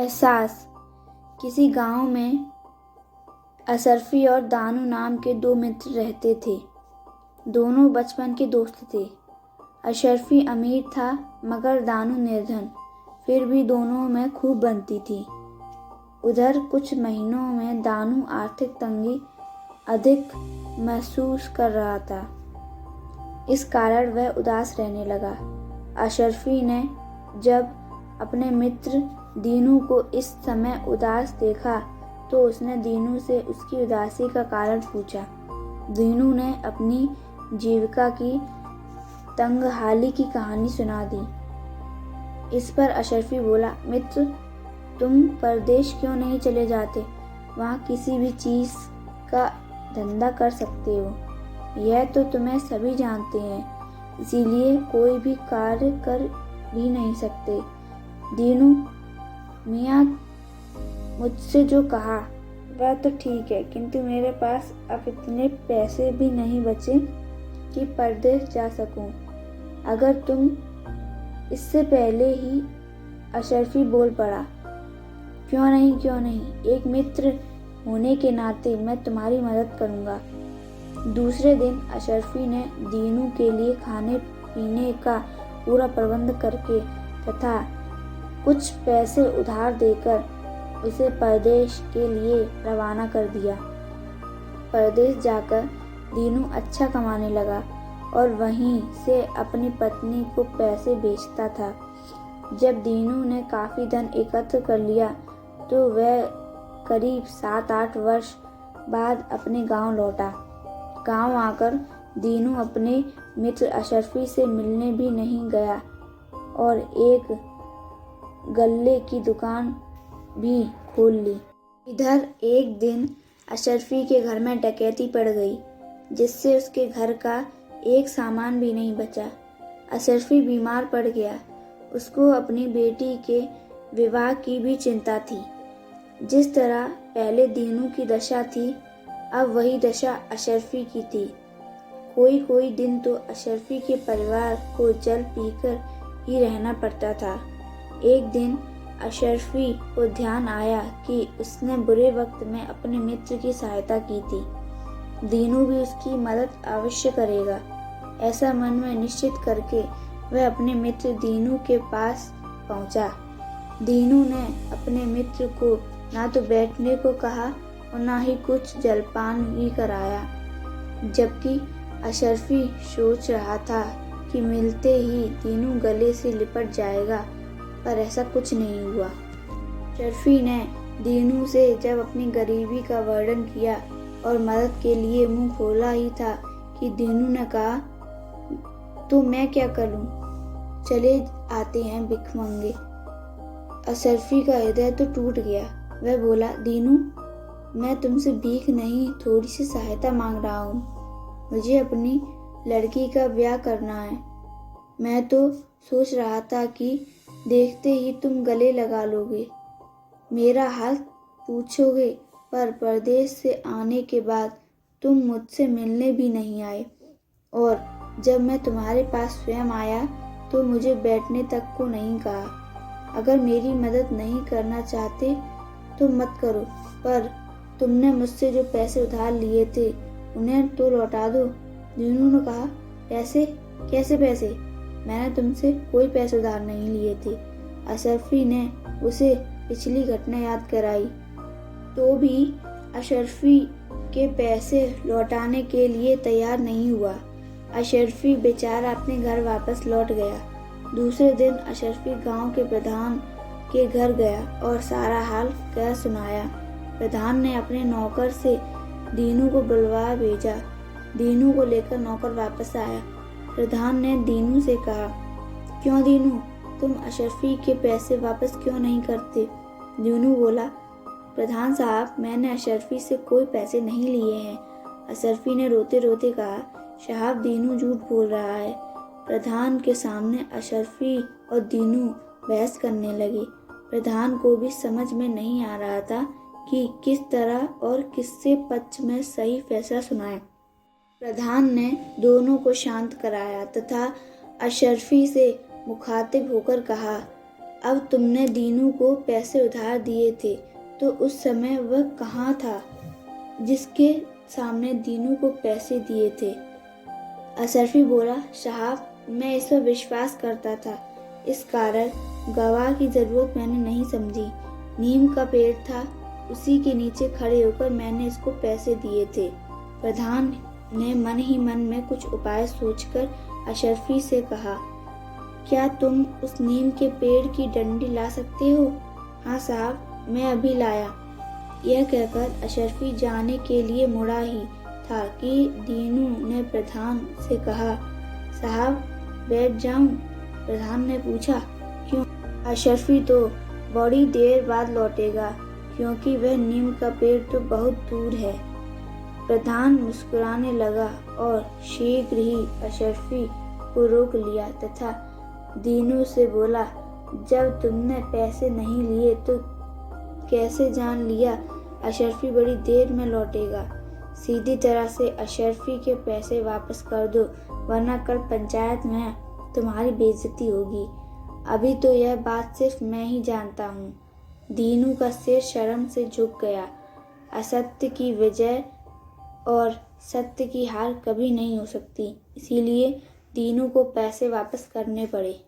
एहसास। किसी गांव में अशरफी और दानू नाम के दो मित्र रहते थे। दोनों बचपन के दोस्त थे। अशरफी अमीर था मगर दानू निर्धन, फिर भी दोनों में खूब बनती थी। उधर कुछ महीनों में दानू आर्थिक तंगी अधिक महसूस कर रहा था। इस कारण वह उदास रहने लगा। अशरफी ने जब अपने मित्र दीनू को इस समय उदास देखा तो उसने दीनू से उसकी उदासी का कारण पूछा। दीनू ने अपनी जीविका की तंगहाली की कहानी सुना दी। इस पर अशरफी बोला, मित्र, तुम परदेश क्यों नहीं चले जाते? वहाँ किसी भी चीज़ का धंधा कर सकते हो। यह तो तुम्हें सभी जानते हैं, इसीलिए कोई भी कार्य कर भी नहीं सकते। दीनू मियाँ मुझसे जो कहा वह तो ठीक है, किंतु मेरे पास अब इतने पैसे भी नहीं बचे कि परदेश जा सकूं। अगर तुम इससे पहले ही अशरफी बोल पड़ा। क्यों नहीं, एक मित्र होने के नाते मैं तुम्हारी मदद करूंगा। दूसरे दिन अशरफी ने दीनू के लिए खाने पीने का पूरा प्रबंध करके तथा कुछ पैसे उधार देकर उसे परदेश के लिए रवाना कर दिया। परदेश जाकर दीनू अच्छा कमाने लगा और वहीं से अपनी पत्नी को पैसे भेजता था। जब दीनू ने काफ़ी धन एकत्र कर लिया तो वह करीब 7-8 वर्ष बाद अपने गांव लौटा। गांव आकर दीनू अपने मित्र अशरफी से मिलने भी नहीं गया और एक गल्ले की दुकान भी खोल ली। इधर एक दिन अशरफी के घर में डकैती पड़ गई, जिससे उसके घर का एक सामान भी नहीं बचा। अशरफी बीमार पड़ गया। उसको अपनी बेटी के विवाह की भी चिंता थी। जिस तरह पहले दीनू की दशा थी, अब वही दशा अशरफी की थी। कोई दिन तो अशरफी के परिवार को जल पीकर ही रहना पड़ता था। एक दिन अशरफी को ध्यान आया कि उसने बुरे वक्त में अपने मित्र की सहायता की थी। दीनू भी उसकी मदद अवश्य करेगा। ऐसा मन में निश्चित करके वह अपने मित्र दीनू के पास पहुंचा। दीनू ने अपने मित्र को ना तो बैठने को कहा और ना ही कुछ जलपान भी कराया। जबकि अशरफी सोच रहा था कि मिलते ही दीनू गले से लिपट जाएगा, पर ऐसा कुछ नहीं हुआ। अशरफी ने दीनू से जब अपनी गरीबी का वर्णन किया और मदद के लिए मुंह खोला ही था कि दीनू ने कहा, तो मैं क्या करूं? चले आते हैं भिखमंगे। अशरफी का हृदय तो टूट गया। वह बोला, दीनू, मैं तुमसे भीख नहीं, थोड़ी सी सहायता मांग रहा हूँ। मुझे अपनी लड़की का ब्याह करना है। मैं तो सोच रहा था कि देखते ही तुम गले लगा लोगे, मेरा हाल पूछोगे, पर परदेश से आने के बाद तुम मुझसे मिलने भी नहीं आए और जब मैं तुम्हारे पास स्वयं आया तो मुझे बैठने तक को नहीं कहा। अगर मेरी मदद नहीं करना चाहते तो मत करो, पर तुमने मुझसे जो पैसे उधार लिए थे उन्हें तो लौटा दो। दीनू ने कहा, पैसे? कैसे पैसे? मैंने तुमसे कोई पैसे उधार नहीं लिए थे। अशरफी ने उसे पिछली घटना याद कराई तो भी अशरफी के पैसे लौटाने के लिए तैयार नहीं हुआ। अशरफी बेचारा अपने घर वापस लौट गया। दूसरे दिन अशरफी गांव के प्रधान के घर गया और सारा हाल कह सुनाया। प्रधान ने अपने नौकर से दीनू को बुलवा भेजा। दीनू को लेकर नौकर वापस आया। प्रधान ने दीनू से कहा, क्यों दीनू, तुम अशरफी के पैसे वापस क्यों नहीं करते? दीनू बोला, प्रधान साहब, मैंने अशरफी से कोई पैसे नहीं लिए हैं। अशरफी ने रोते रोते कहा, साहब, दीनू झूठ बोल रहा है। प्रधान के सामने अशरफी और दीनू बहस करने लगे। प्रधान को भी समझ में नहीं आ रहा था कि किस तरह और किससे पक्ष में सही फैसला सुनाए। प्रधान ने दोनों को शांत कराया तथा अशरफी से मुखातिब होकर कहा, अब तुमने दीनू को पैसे उधार दिए थे तो उस समय वह कहाँ था जिसके सामने दीनू को पैसे दिए थे? अशरफी बोला, साहब मैं इस पर विश्वास करता था, इस कारण गवाह की जरूरत मैंने नहीं समझी। नीम का पेड़ था, उसी के नीचे खड़े होकर मैंने इसको पैसे दिए थे। प्रधान ने मन ही मन में कुछ उपाय सोचकर अशरफी से कहा, क्या तुम उस नीम के पेड़ की डंडी ला सकते हो? हाँ साहब, मैं अभी लाया। यह कहकर अशरफी जाने के लिए मुड़ा ही था कि दीनू ने प्रधान से कहा, साहब बैठ जाऊं? प्रधान ने पूछा, क्यों? अशरफी तो बड़ी देर बाद लौटेगा क्योंकि वह नीम का पेड़ तो बहुत दूर है। प्रधान मुस्कुराने लगा और शीघ्र ही अशरफी को रोक लिया तथा दीनू से बोला, जब तुमने पैसे नहीं लिए तो कैसे जान लिया अशरफी बड़ी देर में लौटेगा? सीधी तरह से अशरफी के पैसे वापस कर दो, वरना कल पंचायत में तुम्हारी बेइज्जती होगी। अभी तो यह बात सिर्फ मैं ही जानता हूँ। दीनू का सिर शर्म से झुक गया। असत्य की विजय और सत्य की हार कभी नहीं हो सकती, इसीलिए दीनू को पैसे वापस करने पड़े।